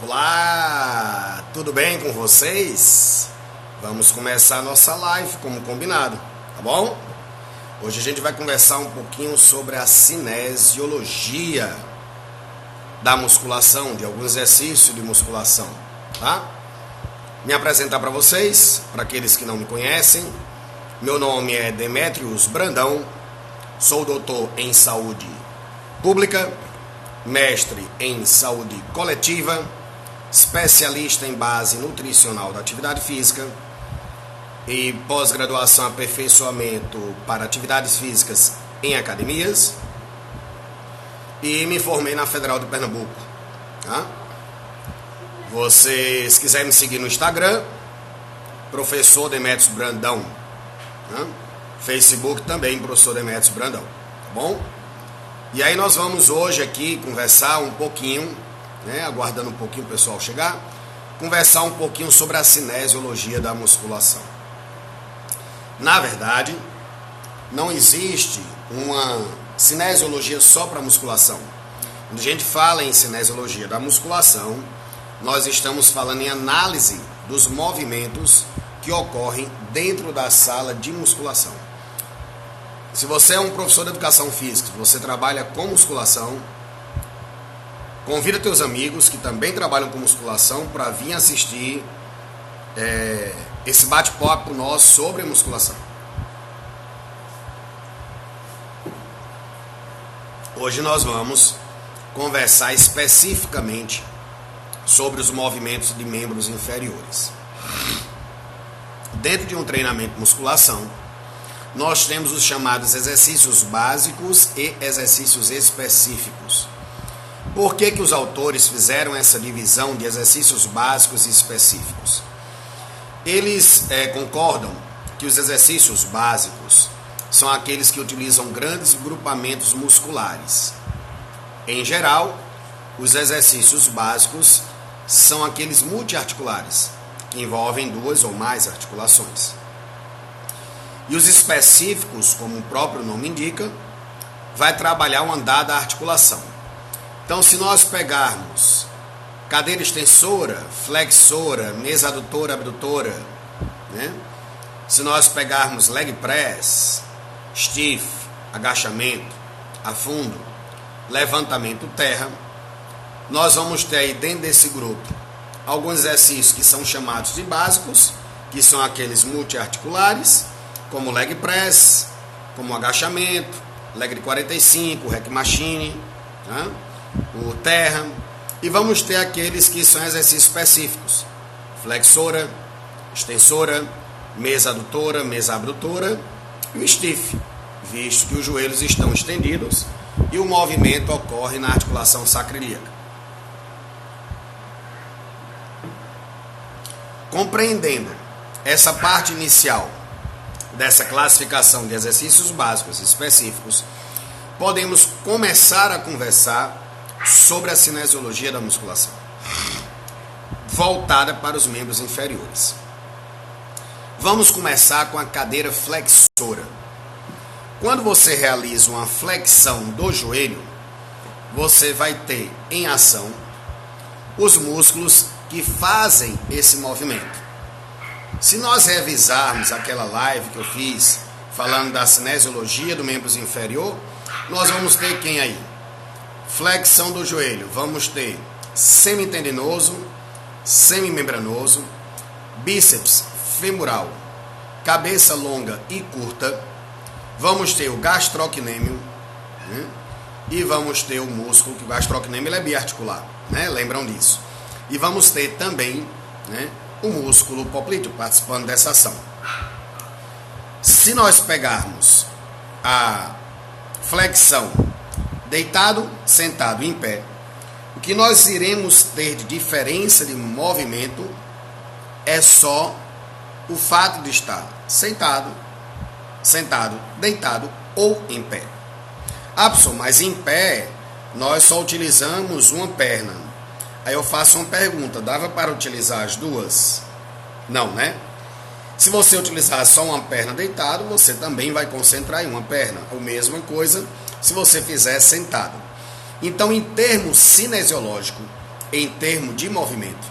Olá, tudo bem com vocês? Vamos começar a nossa live como combinado, tá bom? Hoje a gente vai conversar um pouquinho sobre a cinesiologia da musculação, de alguns exercícios de musculação, tá? Me apresentar para vocês, para aqueles que não me conhecem. Meu nome é Demetrius Brandão, sou doutor em saúde pública, mestre em saúde coletiva, especialista em base nutricional da atividade física e pós-graduação aperfeiçoamento para atividades físicas em academias, e me formei na Federal de Pernambuco, tá? Vocês quiserem me seguir no Instagram, professor Demetrius Brandão, tá? Facebook também, professor Demetrius Brandão, tá bom? E aí nós vamos hoje aqui conversar um pouquinho, aguardando um pouquinho o pessoal chegar, conversar um pouquinho sobre a cinesiologia da musculação. Na verdade, não existe uma cinesiologia só para musculação. Quando a gente fala em cinesiologia da musculação, nós estamos falando em análise dos movimentos que ocorrem dentro da sala de musculação. Se você é um professor de educação física, você trabalha com musculação, convida teus amigos que também trabalham com musculação para vir assistir esse bate-papo nosso sobre musculação. Hoje nós vamos conversar especificamente sobre os movimentos de membros inferiores. Dentro de um treinamento de musculação, nós temos os chamados exercícios básicos e exercícios específicos. Por que os autores fizeram essa divisão de exercícios básicos e específicos? Eles concordam que os exercícios básicos são aqueles que utilizam grandes grupamentos musculares. Em geral, os exercícios básicos são aqueles multiarticulares, que envolvem duas ou mais articulações. E os específicos, como o próprio nome indica, vai trabalhar o andar da articulação. Então, se nós pegarmos cadeira extensora, flexora, mesa adutora, abdutora, se nós pegarmos leg press, stiff, agachamento, afundo, levantamento terra, nós vamos ter aí dentro desse grupo alguns exercícios que são chamados de básicos, que são aqueles multiarticulares, como leg press, como agachamento, leg de 45, rack machine, o terra, e vamos ter aqueles que são exercícios específicos, flexora, extensora, mesa adutora, mesa abdutora e o stiff, visto que os joelhos estão estendidos e o movimento ocorre na articulação sacroiliaca. Compreendendo essa parte inicial dessa classificação de exercícios básicos e específicos, podemos começar a conversar sobre a cinesiologia da musculação, voltada para os membros inferiores. Vamos começar com a cadeira flexora. Quando você realiza uma flexão do joelho, você vai ter em ação os músculos que fazem esse movimento. Se nós revisarmos aquela live que eu fiz falando da cinesiologia do membro inferior, nós vamos ter quem aí? Flexão do joelho, vamos ter semitendinoso, semimembranoso, bíceps femoral, cabeça longa e curta, vamos ter o gastrocnêmio, e vamos ter o músculo, que o gastrocnêmio é biarticular, lembram disso. E vamos ter também o músculo poplíteo participando dessa ação. Se nós pegarmos a flexão deitado, sentado e em pé, o que nós iremos ter de diferença de movimento é só o fato de estar sentado, deitado ou em pé. Mas em pé nós só utilizamos uma perna. Aí eu faço uma pergunta, dava para utilizar as duas? Não, Se você utilizar só uma perna deitado, você também vai concentrar em uma perna. A mesma coisa se você fizer sentado. Então, em termos cinesiológicos, em termos de movimento.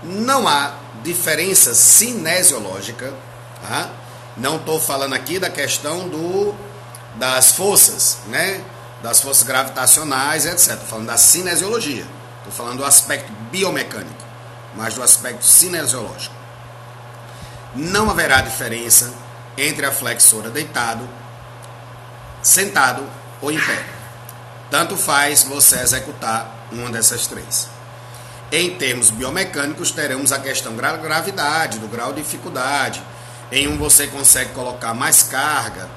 Não há diferença cinesiológica, tá? Não estou falando aqui da questão das forças, né? Das forças gravitacionais, etc. Estou falando da cinesiologia. Estou falando do aspecto biomecânico, mas do aspecto cinesiológico. Não haverá diferença entre a flexora deitado, sentado ou em pé. Tanto faz você executar uma dessas três. Em termos biomecânicos, teremos a questão da gravidade, do grau de dificuldade. Em um você consegue colocar mais carga,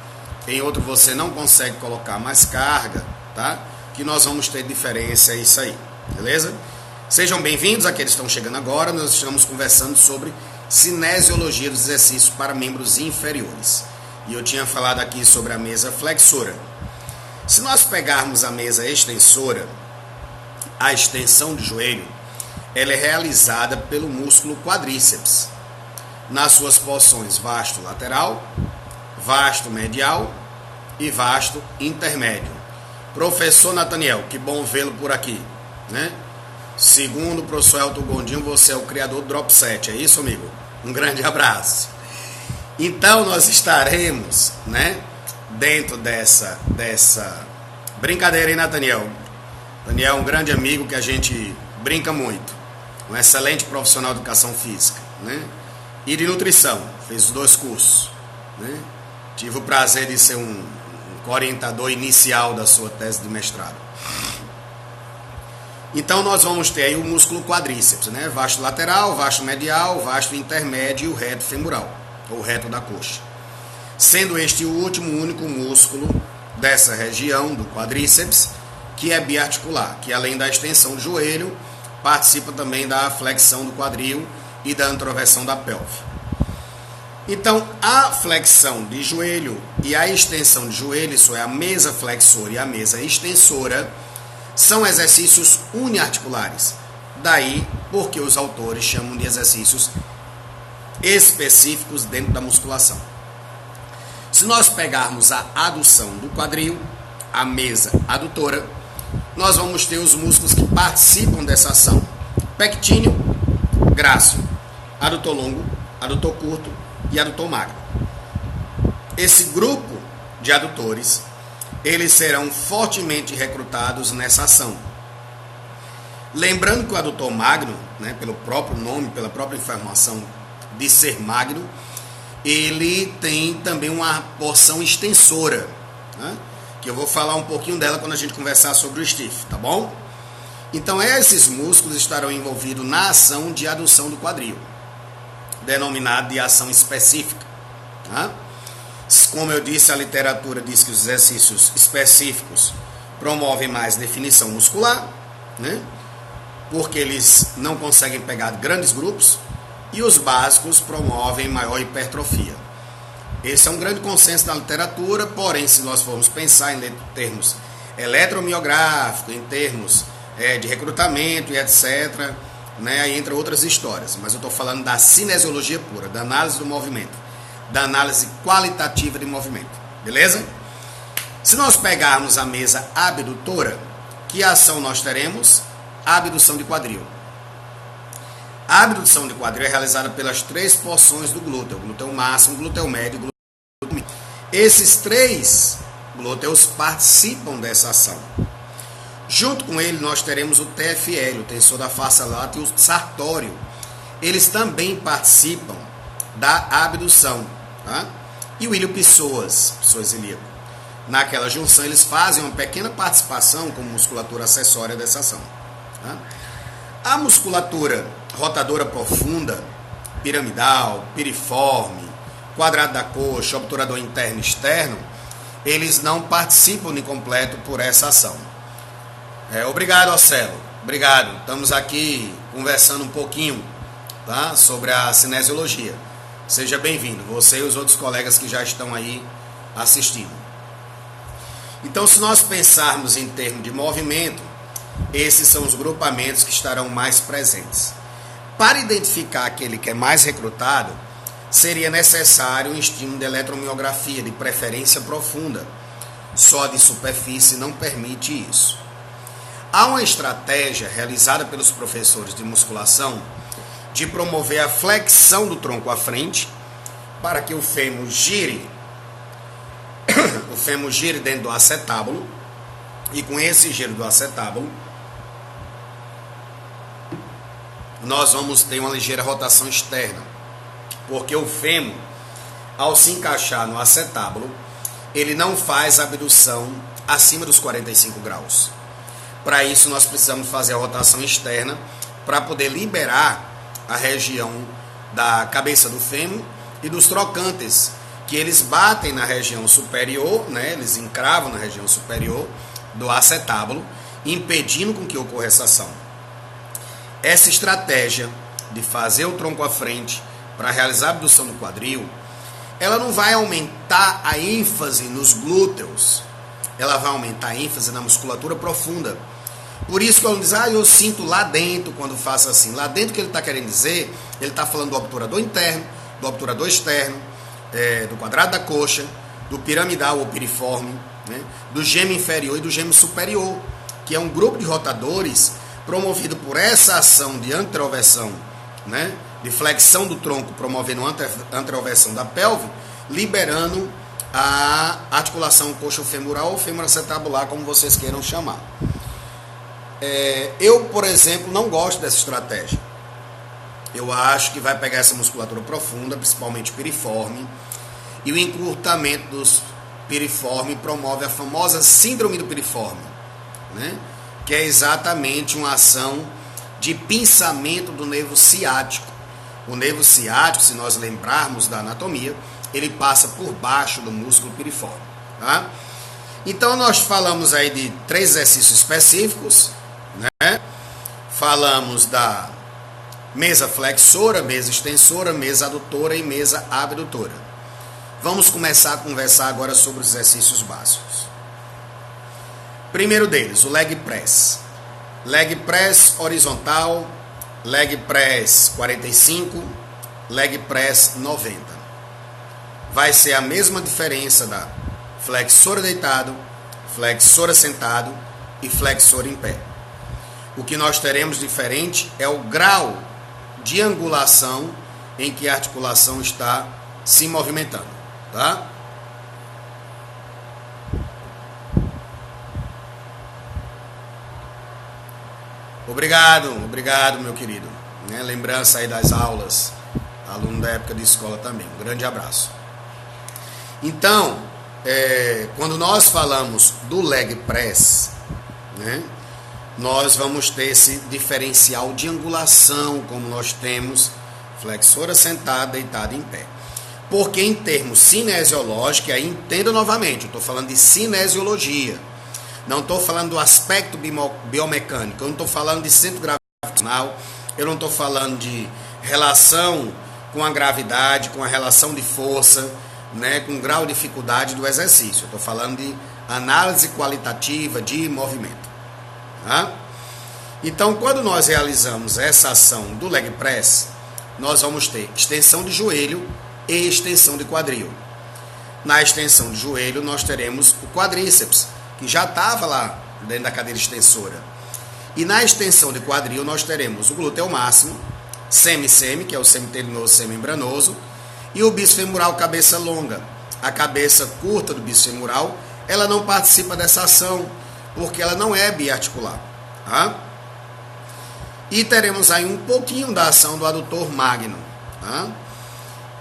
em outro você não consegue colocar mais carga, tá? Que nós vamos ter diferença, é isso aí, beleza? Sejam bem-vindos, aqueles que estão chegando agora. Nós estamos conversando sobre cinesiologia dos exercícios para membros inferiores. E eu tinha falado aqui sobre a mesa flexora. Se nós pegarmos a mesa extensora, a extensão de joelho, ela é realizada pelo músculo quadríceps, nas suas porções vasto lateral, vasto medial e vasto intermédio. Professor Nathaniel, que bom vê-lo por aqui, né? Segundo o professor Elton Gondim, você é o criador do Drop 7, é isso, amigo? Um grande abraço. Então, nós estaremos, né, dentro dessa brincadeira aí, Nathaniel. Daniel é um grande amigo que a gente brinca muito. Um excelente profissional de educação física, né? E de nutrição, fez os 2 cursos, né? Tive o prazer de ser um orientador inicial da sua tese de mestrado. Então nós vamos ter aí o músculo quadríceps, né? Vasto lateral, vasto medial, vasto intermédio e o reto femoral, ou reto da coxa. Sendo este o último único músculo dessa região do quadríceps que é biarticular, que além da extensão do joelho, participa também da flexão do quadril e da anteroversão da pelve. Então, a flexão de joelho e a extensão de joelho, isso é a mesa flexora e a mesa extensora, são exercícios uniarticulares. Daí porque os autores chamam de exercícios específicos dentro da musculação. Se nós pegarmos a adução do quadril, a mesa adutora, nós vamos ter os músculos que participam dessa ação: pectíneo, grácil, adutor longo, adutor curto e adutor magro. Esse grupo de adutores, eles serão fortemente recrutados nessa ação. Lembrando que o adutor magro, né, pelo próprio nome, pela própria informação de ser magro, ele tem também uma porção extensora, né, que eu vou falar um pouquinho dela quando a gente conversar sobre o stiff, tá bom? Então esses músculos estarão envolvidos na ação de adução do quadril, denominada de ação específica, tá? Como eu disse, a literatura diz que os exercícios específicos promovem mais definição muscular, né? Porque eles não conseguem pegar grandes grupos, e os básicos promovem maior hipertrofia. Esse é um grande consenso da literatura, porém, se nós formos pensar em termos eletromiográficos, em termos de recrutamento e etc., né, aí entra outras histórias, mas eu estou falando da cinesiologia pura, da análise do movimento, da análise qualitativa de movimento, beleza? Se nós pegarmos a mesa abdutora, que ação nós teremos? A abdução de quadril. A abdução de quadril é realizada pelas 3 porções do glúteo: glúteo máximo, glúteo médio e glúteo mínimo. Esses 3 glúteos participam dessa ação. Junto com ele nós teremos o TFL, o tensor da face lata, e o sartório. Eles também participam da abdução, tá? E o ilio-psoas, psoas ilíaco. Naquela junção eles fazem uma pequena participação com musculatura acessória dessa ação, tá? A musculatura rotadora profunda, piramidal, piriforme, quadrado da coxa, obturador interno e externo, eles não participam de completo por essa ação. Obrigado, Ocelo. Obrigado. Estamos aqui conversando um pouquinho, tá, sobre a cinesiologia. Seja bem-vindo, você e os outros colegas que já estão aí assistindo. Então, se nós pensarmos em termos de movimento, esses são os grupamentos que estarão mais presentes. Para identificar aquele que é mais recrutado, seria necessário um estímulo de eletromiografia, de preferência profunda. Só de superfície não permite isso. Há uma estratégia realizada pelos professores de musculação de promover a flexão do tronco à frente para que o fêmur gire dentro do acetábulo, e com esse giro do acetábulo nós vamos ter uma ligeira rotação externa, porque o fêmur, ao se encaixar no acetábulo, ele não faz abdução acima dos 45 graus. Para isso nós precisamos fazer a rotação externa para poder liberar a região da cabeça do fêmur e dos trocantes, que eles batem na região superior, né? Eles encravam na região superior do acetábulo, impedindo com que ocorra essa ação. Essa estratégia de fazer o tronco à frente para realizar a abdução do quadril, ela não vai aumentar a ênfase nos glúteos, ela vai aumentar a ênfase na musculatura profunda. Por isso que ele diz, eu sinto lá dentro quando faço assim. Lá dentro, que ele está querendo dizer, ele está falando do obturador interno, do obturador externo, do quadrado da coxa, do piramidal ou piriforme, né, do gêmeo inferior e do gêmeo superior, que é um grupo de rotadores promovido por essa ação de anteroversão, né, de flexão do tronco, promovendo a anteroversão da pelve, liberando a articulação coxofemoral ou femoroacetabular, como vocês queiram chamar. Eu, por exemplo, não gosto dessa estratégia. Eu acho que vai pegar essa musculatura profunda, principalmente piriforme, e o encurtamento dos piriforme promove a famosa síndrome do piriforme, né? Que é exatamente uma ação de pinçamento do nervo ciático. O nervo ciático, se nós lembrarmos da anatomia, ele passa por baixo do músculo piriforme, tá? Então nós falamos aí de 3 exercícios específicos, né? Falamos da mesa flexora, mesa extensora, mesa adutora e mesa abdutora. Vamos começar a conversar agora sobre os exercícios básicos. Primeiro deles, o leg press. Leg press horizontal, leg press 45, leg press 90. Vai ser a mesma diferença da flexora deitado, flexora sentado e flexora em pé. O que nós teremos diferente é o grau de angulação em que a articulação está se movimentando, tá? Obrigado, meu querido. Né? Lembrança aí das aulas, aluno da época de escola também. Um grande abraço. Então, quando nós falamos do leg press, né, nós vamos ter esse diferencial de angulação, como nós temos flexora sentada, deitada em pé. Porque em termos cinesiológicos, aí entenda novamente, eu estou falando de cinesiologia. Não estou falando do aspecto biomecânico, eu não estou falando de centro gravitacional, eu não estou falando de relação com a gravidade, com a relação de força, né, com grau de dificuldade do exercício. Eu estou falando de análise qualitativa de movimento. Tá? Então, quando nós realizamos essa ação do leg press, nós vamos ter extensão de joelho e extensão de quadril. Na extensão de joelho, nós teremos o quadríceps, que já estava lá dentro da cadeira extensora. E na extensão de quadril nós teremos o glúteo máximo, semi-semi, que é o semitelinoso semembranoso, e o bíceps femoral cabeça longa. A cabeça curta do bíceps femoral, ela não participa dessa ação, porque ela não é biarticular. Tá? E teremos aí um pouquinho da ação do adutor magno. Tá?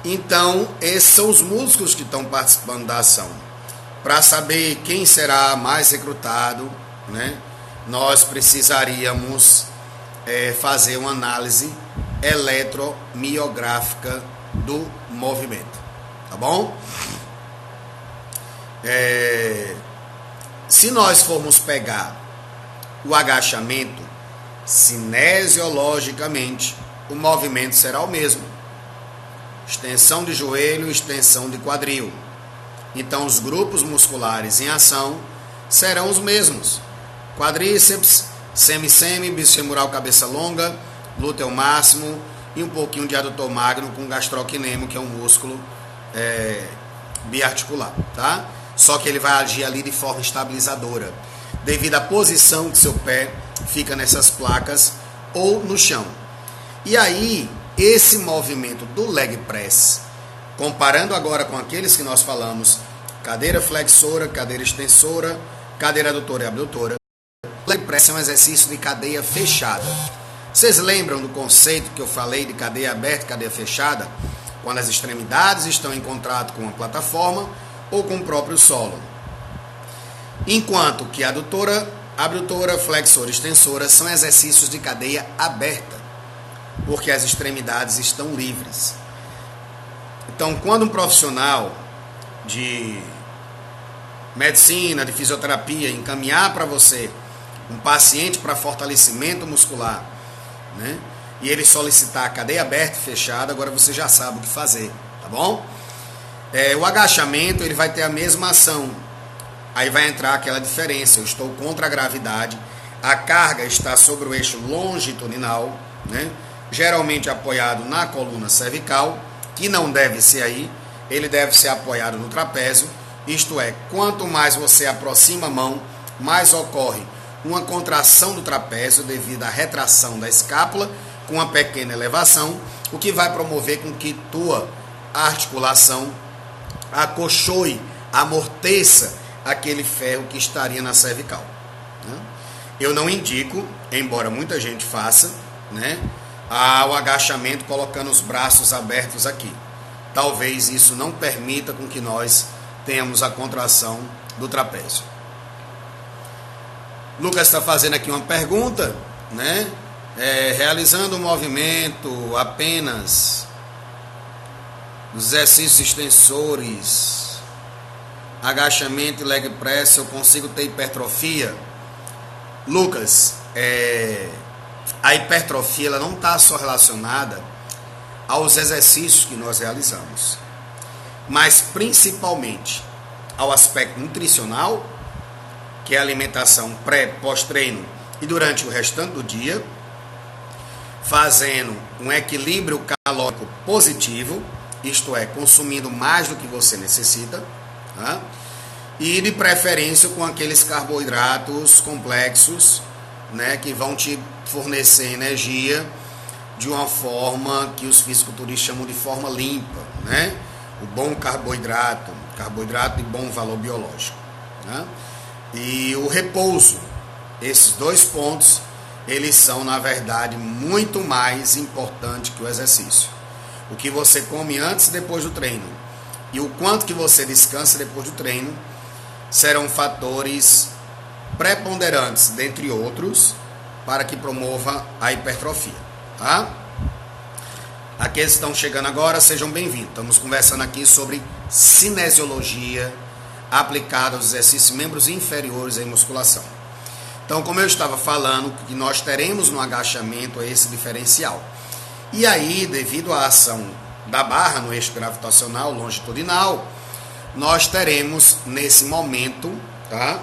Então, esses são os músculos que estão participando da ação. Para saber quem será mais recrutado, né, nós precisaríamos fazer uma análise eletromiográfica do movimento. Tá bom? Se nós formos pegar o agachamento, cinesiologicamente, o movimento será o mesmo. Extensão de joelho, extensão de quadril. Então, os grupos musculares em ação serão os mesmos. Quadríceps, semi-semi, bíceps femoral cabeça longa, glúteo máximo e um pouquinho de adutor magno com gastrocnemo, que é um músculo biarticular, tá? Só que ele vai agir ali de forma estabilizadora. devido à posição que seu pé fica nessas placas ou no chão. E aí, esse movimento do leg press, comparando agora com aqueles que nós falamos, cadeira flexora, cadeira extensora, cadeira adutora e abdutora, o leg press é um exercício de cadeia fechada. Vocês lembram do conceito que eu falei de cadeia aberta e cadeia fechada? Quando as extremidades estão em contato com a plataforma ou com o próprio solo. Enquanto que adutora, abdutora, flexora e extensora são exercícios de cadeia aberta, porque as extremidades estão livres. Então, quando um profissional de medicina, de fisioterapia, encaminhar para você um paciente para fortalecimento muscular, né, e ele solicitar a cadeia aberta e fechada, agora você já sabe o que fazer, tá bom? O agachamento, ele vai ter a mesma ação. Aí vai entrar aquela diferença. Eu estou contra a gravidade, a carga está sobre o eixo longitudinal, né, geralmente apoiado na coluna cervical, que não deve ser aí, ele deve ser apoiado no trapézio. Isto é, quanto mais você aproxima a mão, mais ocorre uma contração do trapézio devido à retração da escápula com uma pequena elevação, o que vai promover com que tua articulação acolchoe, amorteça aquele ferro que estaria na cervical. Eu não indico, embora muita gente faça, né, o agachamento colocando os braços abertos aqui. Talvez isso não permita com que nós tenhamos a contração do trapézio. Lucas está fazendo aqui uma pergunta, né? Realizando o movimento apenas dos exercícios extensores, agachamento e leg press, eu consigo ter hipertrofia? Lucas, a hipertrofia ela não está só relacionada aos exercícios que nós realizamos, mas principalmente ao aspecto nutricional, que é a alimentação pré, pós-treino e durante o restante do dia, fazendo um equilíbrio calórico positivo, isto é, consumindo mais do que você necessita, tá? E de preferência com aqueles carboidratos complexos, né, que vão te fornecer energia de uma forma que os fisiculturistas chamam de forma limpa, né? O bom carboidrato de bom valor biológico, né? E o repouso, esses dois pontos, eles são, na verdade, muito mais importantes que o exercício. O que você come antes e depois do treino e o quanto que você descansa depois do treino serão fatores preponderantes, dentre outros, para que promova a hipertrofia, tá? Aqueles que estão chegando agora, sejam bem-vindos. Estamos conversando aqui sobre cinesiologia aplicada aos exercícios membros inferiores em musculação. Então, como eu estava falando, que nós teremos no agachamento esse diferencial. E aí, devido à ação da barra no eixo gravitacional longitudinal, nós teremos nesse momento, tá,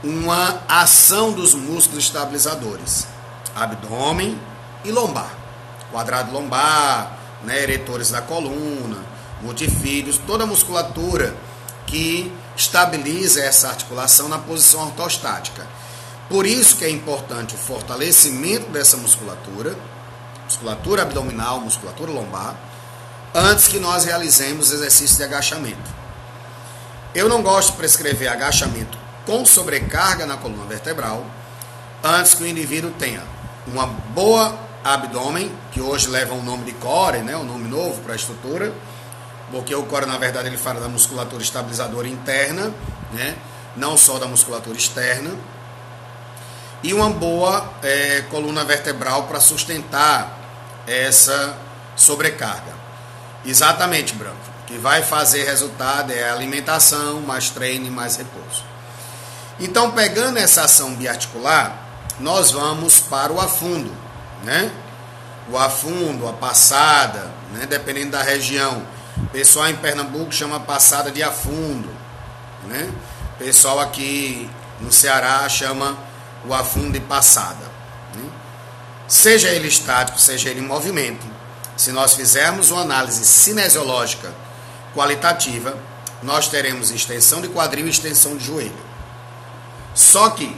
uma ação dos músculos estabilizadores, abdômen e lombar, quadrado lombar, né, eretores da coluna, multifídios, toda a musculatura que estabiliza essa articulação na posição ortostática. Por isso que é importante o fortalecimento dessa musculatura abdominal, musculatura lombar, antes que nós realizemos exercício de agachamento. Eu não gosto de prescrever agachamento com sobrecarga na coluna vertebral, antes que o indivíduo tenha uma boa abdômen, que hoje leva o nome de core, né, um nome novo para a estrutura, porque o core, na verdade, ele fala da musculatura estabilizadora interna, né, não só da musculatura externa, e uma boa coluna vertebral para sustentar essa sobrecarga. Exatamente, Branco. O que vai fazer resultado é a alimentação, mais treino e mais repouso. Então, pegando essa ação biarticular, nós vamos para o afundo, né? O afundo, a passada, né? Dependendo da região. O pessoal em Pernambuco chama passada de afundo, né? O pessoal aqui no Ceará chama o afundo de passada, né? Seja ele estático, seja ele em movimento, se nós fizermos uma análise cinesiológica qualitativa, nós teremos extensão de quadril e extensão de joelho. Só que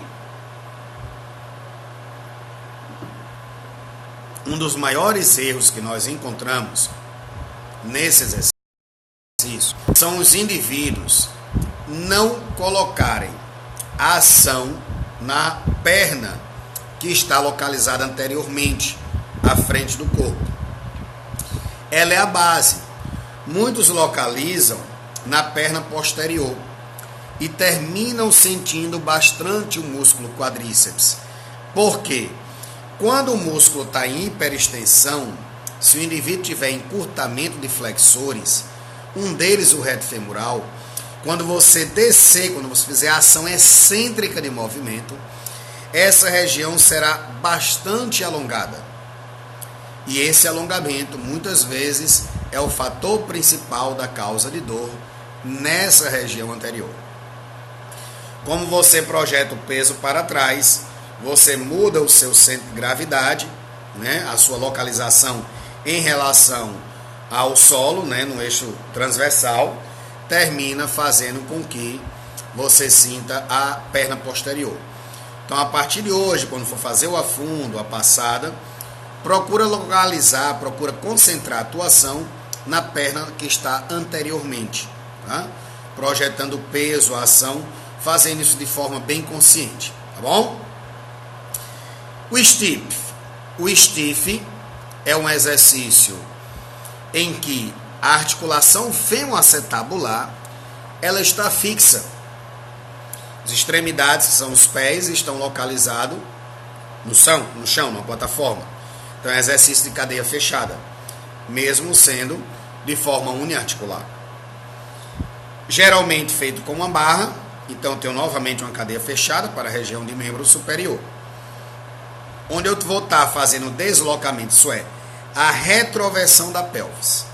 um dos maiores erros que nós encontramos nesse exercício são os indivíduos não colocarem a ação na perna que está localizada anteriormente, à frente do corpo. Ela é a base. Muitos localizam na perna posterior e terminam sentindo bastante o músculo quadríceps. Por quê? Quando o músculo está em hiperextensão, se o indivíduo tiver encurtamento de flexores, um deles o reto femoral, quando você descer, quando você fizer a ação excêntrica de movimento, essa região será bastante alongada. E esse alongamento, muitas vezes, é o fator principal da causa de dor nessa região anterior. Como você projeta o peso para trás, você muda o seu centro de gravidade, né, a sua localização em relação ao solo, né, no eixo transversal, termina fazendo com que você sinta a perna posterior. Então, a partir de hoje, quando for fazer o afundo, a passada, procura localizar, procura concentrar a atuação na perna que está anteriormente, tá? Projetando o peso, a ação, fazendo isso de forma bem consciente, tá bom? O stiff. O stiff é um exercício em que a articulação femoacetabular ela está fixa. As extremidades, que são os pés, estão localizados no chão, na plataforma. Então é exercício de cadeia fechada, mesmo sendo de forma uniarticular. Geralmente feito com uma barra, então tenho novamente uma cadeia fechada para a região de membro superior. Onde eu vou estar fazendo o deslocamento, isso é, a retroversão da pelvis.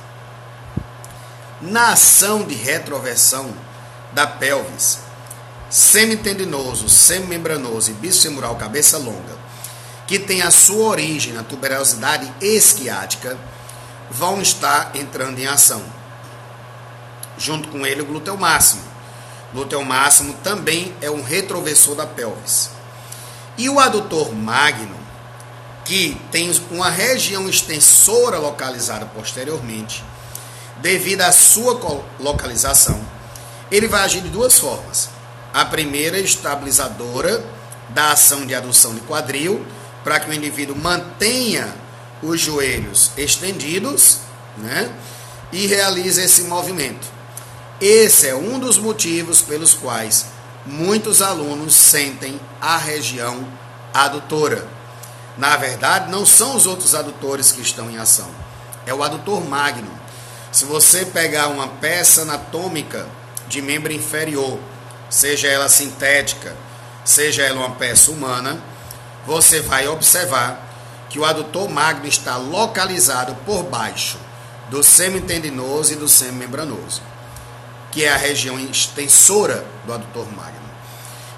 Na ação de retroversão da pelvis, semitendinoso, semimembranoso e bíceps cabeça longa, que tem a sua origem na tuberosidade esquiática, vão estar entrando em ação. Junto com ele o glúteo máximo. O glúteo máximo também é um retroversor da pelvis. E o adutor magno, que tem uma região extensora localizada posteriormente, devido à sua localização, ele vai agir de duas formas. A primeira é estabilizadora da ação de adução de quadril, para que o indivíduo mantenha os joelhos estendidos, né, e realize esse movimento. Esse é um dos motivos pelos quais muitos alunos sentem a região adutora. Na verdade, não são os outros adutores que estão em ação, é o adutor magno. Se você pegar uma peça anatômica de membro inferior, seja ela sintética, seja ela uma peça humana, você vai observar que o adutor magno está localizado por baixo do semitendinoso e do semimembranoso, que é a região extensora do adutor magno.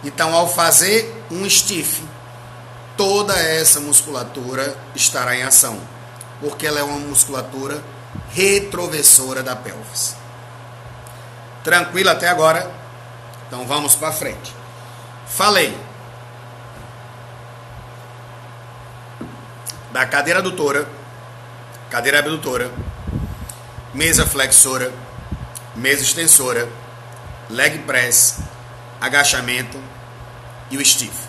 Então, ao fazer um stiff, toda essa musculatura estará em ação, porque ela é uma musculatura retroversora da pelvis. Tranquilo até agora? Então vamos para frente. Falei da cadeira adutora, cadeira abdutora, mesa flexora, mesa extensora, leg press, agachamento e o stiff.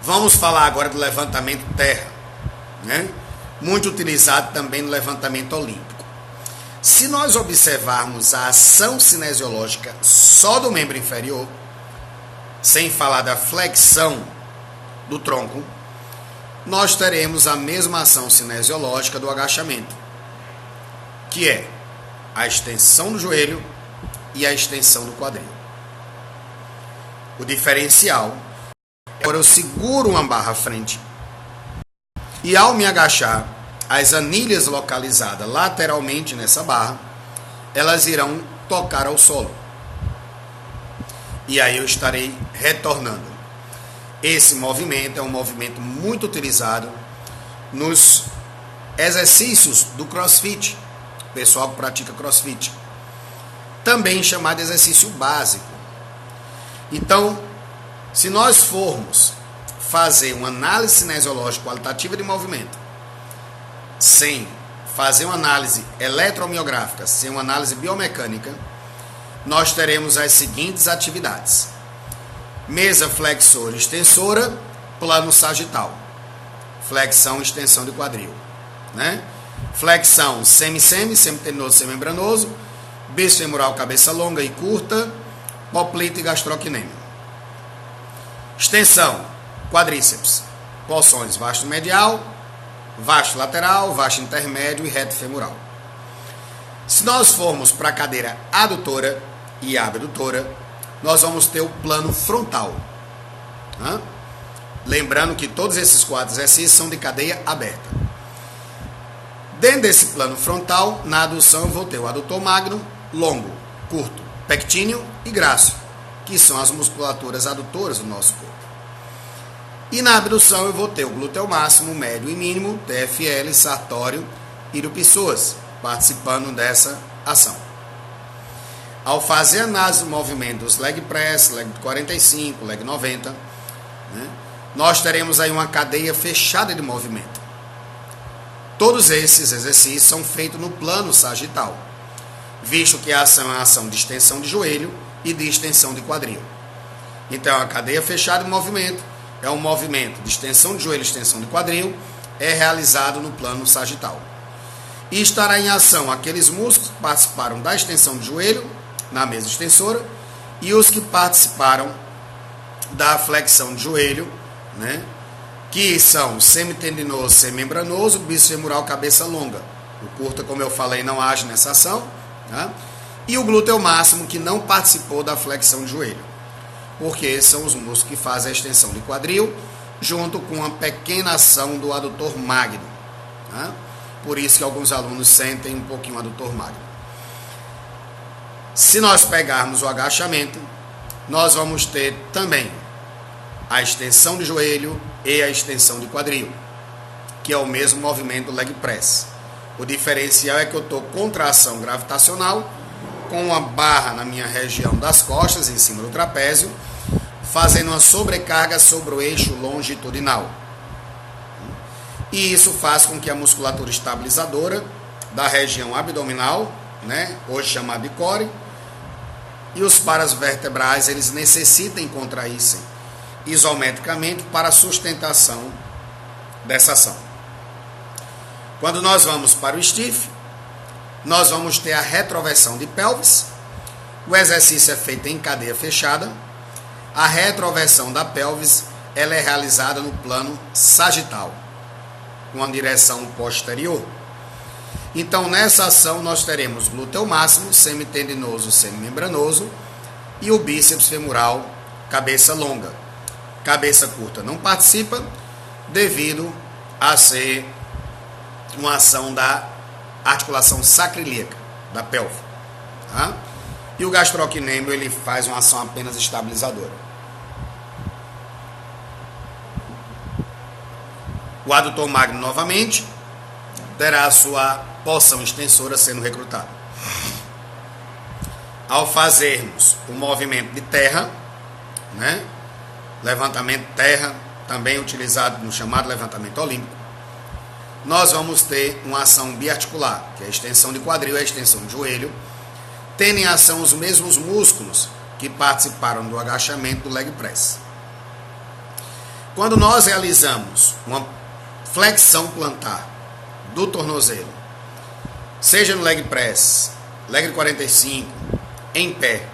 Vamos falar agora do levantamento terra, né? Muito utilizado também no levantamento olímpico. Se nós observarmos a ação cinesiológica só do membro inferior, sem falar da flexão do tronco, nós teremos a mesma ação cinesiológica do agachamento, que é a extensão do joelho e a extensão do quadril. O diferencial é quando eu seguro uma barra à frente e, ao me agachar, as anilhas localizadas lateralmente nessa barra, elas irão tocar ao solo. E aí eu estarei retornando. Esse movimento é um movimento muito utilizado nos exercícios do CrossFit, pessoal que pratica CrossFit. Também chamado de exercício básico. Então, se nós formos fazer uma análise cinesiológica qualitativa de movimento, sem fazer uma análise eletromiográfica, sem uma análise biomecânica, nós teremos as seguintes atividades: mesa flexora e extensora, plano sagital, flexão e extensão de quadril, né? Flexão semitendinoso, semembranoso, bíceps femoral, cabeça longa e curta, poplite e gastrocnêmio. Extensão, quadríceps, porções vasto medial, vasto lateral, vasto intermédio e reto femoral. Se nós formos para a cadeira adutora e abdutora, nós vamos ter o plano frontal. Né? Lembrando que todos esses 4 exercícios são de cadeia aberta. Dentro desse plano frontal, na adução eu vou ter o adutor magno, longo, curto, pectíneo e grácil, que são as musculaturas adutoras do nosso corpo. E na abdução eu vou ter o glúteo máximo, médio e mínimo, TFL, sartório e iliopissoas, participando dessa ação. Ao fazer a análise do movimento dos leg press, leg 45, leg 90, né, nós teremos aí uma cadeia fechada de movimento. Todos esses exercícios são feitos no plano sagital, visto que a ação é uma ação de extensão de joelho e de extensão de quadril. Então, a cadeia fechada de movimento é um movimento de extensão de joelho e extensão de quadril, é realizado no plano sagital. E estará em ação aqueles músculos que participaram da extensão de joelho, na mesa extensora, e os que participaram da flexão de joelho, né? Que são semitendinoso, semembranoso, bíceps femoral, cabeça longa. O curta, como eu falei, não age nessa ação. Né? E o glúteo máximo, que não participou da flexão de joelho, porque são os músculos que fazem a extensão de quadril, junto com uma pequena ação do adutor magno. Né? Por isso que alguns alunos sentem um pouquinho o adutor magno. Se nós pegarmos o agachamento, nós vamos ter também a extensão de joelho e a extensão de quadril, que é o mesmo movimento do leg press. O diferencial é que eu estou com tração gravitacional, com uma barra na minha região das costas, em cima do trapézio, fazendo uma sobrecarga sobre o eixo longitudinal. E isso faz com que a musculatura estabilizadora da região abdominal, né, hoje chamada de core, e os paras vertebrais, eles necessitem contrair-se isometricamente para a sustentação dessa ação. Quando nós vamos para o stiff, nós vamos ter a retroversão de pelvis. O exercício é feito em cadeia fechada. A retroversão da pelvis, ela é realizada no plano sagital, com a direção posterior. Então, nessa ação, nós teremos glúteo máximo, semitendinoso, semimembranoso, e o bíceps femoral, cabeça longa. Cabeça curta não participa, devido a ser uma ação da articulação sacroiliaca, da pelve. Tá? E o gastrocnêmio, ele faz uma ação apenas estabilizadora. O adutor magno, novamente, terá a sua porção extensora sendo recrutada. Ao fazermos o movimento de terra, né? Levantamento terra, também utilizado no chamado levantamento olímpico, nós vamos ter uma ação biarticular, que é a extensão de quadril e a extensão de joelho, tendo em ação os mesmos músculos que participaram do agachamento do leg press. Quando nós realizamos uma flexão plantar do tornozelo, seja no leg press, leg 45, em pé,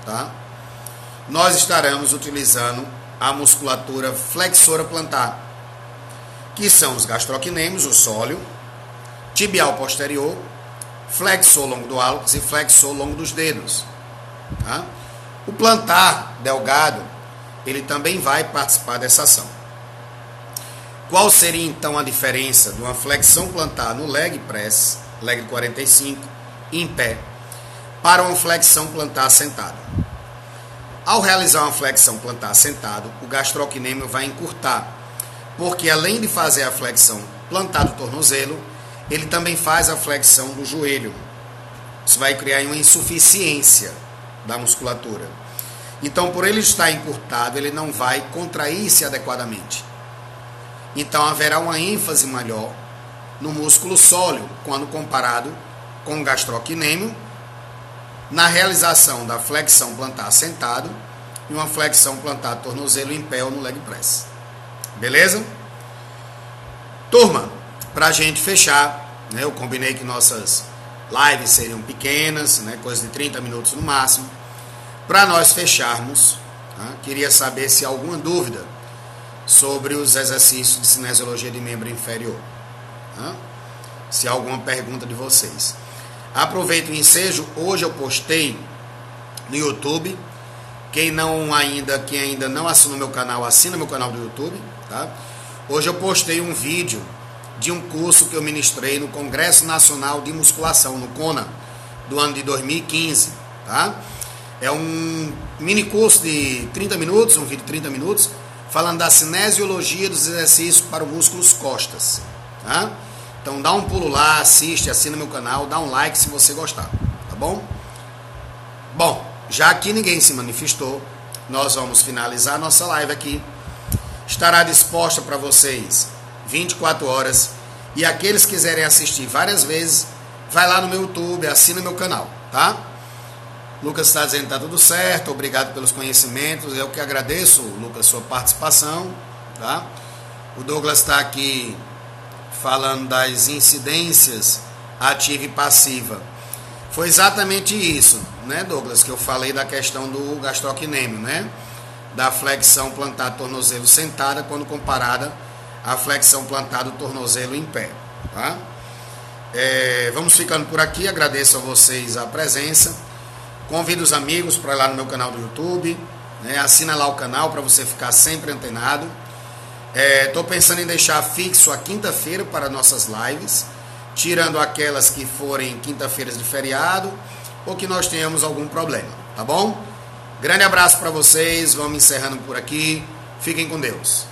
tá? Nós estaremos utilizando a musculatura flexora plantar, que são os gastrocnêmios, o sóleo, tibial posterior, flexor longo do hálux e flexor longo dos dedos. Tá? O plantar delgado, ele também vai participar dessa ação. Qual seria então a diferença de uma flexão plantar no leg press, leg 45, em pé, para uma flexão plantar sentado? Ao realizar uma flexão plantar sentado, o gastrocnêmio vai encurtar, porque além de fazer a flexão plantar do tornozelo, ele também faz a flexão do joelho. Isso vai criar uma insuficiência da musculatura. Então, por ele estar encurtado, ele não vai contrair-se adequadamente. Então, haverá uma ênfase maior no músculo sóleo, quando comparado com o gastrocnêmio, na realização da flexão plantar sentado e uma flexão plantar tornozelo em pé ou no leg press. Beleza? Turma, para a gente fechar, né, eu combinei que nossas lives seriam pequenas, né, coisa de 30 minutos no máximo. Para nós fecharmos, né, queria saber se há alguma dúvida sobre os exercícios de cinesiologia de membro inferior. Né? Se há alguma pergunta de vocês. Aproveito o ensejo, hoje eu postei no YouTube. Quem ainda não assinou meu canal, assina meu canal do YouTube. Tá? Hoje eu postei um vídeo de um curso que eu ministrei no Congresso Nacional de Musculação, no CONA, do ano de 2015. Tá? É um mini curso de 30 minutos, um vídeo de 30 minutos, falando da cinesiologia dos exercícios para os músculos costas. Tá? Então dá um pulo lá, assiste, assina meu canal, dá um like se você gostar, tá bom? Bom, já que ninguém se manifestou, nós vamos finalizar a nossa live aqui. Estará disposta para vocês 24 horas. E aqueles que quiserem assistir várias vezes, vai lá no meu YouTube, assina meu canal, tá? Lucas está dizendo que está tudo certo, obrigado pelos conhecimentos. Eu que agradeço, Lucas, sua participação, tá? O Douglas está aqui falando das incidências ativa e passiva. Foi exatamente isso, né, Douglas, que eu falei da questão do gastrocnêmio, né? Da flexão plantar tornozelo sentada quando comparada à flexão plantar do tornozelo em pé, tá? Vamos ficando por aqui, agradeço a vocês a presença, convido os amigos para ir lá no meu canal do YouTube, né? Assina lá o canal para você ficar sempre antenado. Estou pensando em deixar fixo a quinta-feira para nossas lives, tirando aquelas que forem quinta-feiras de feriado ou que nós tenhamos algum problema, tá bom? Grande abraço para vocês, vamos encerrando por aqui, fiquem com Deus.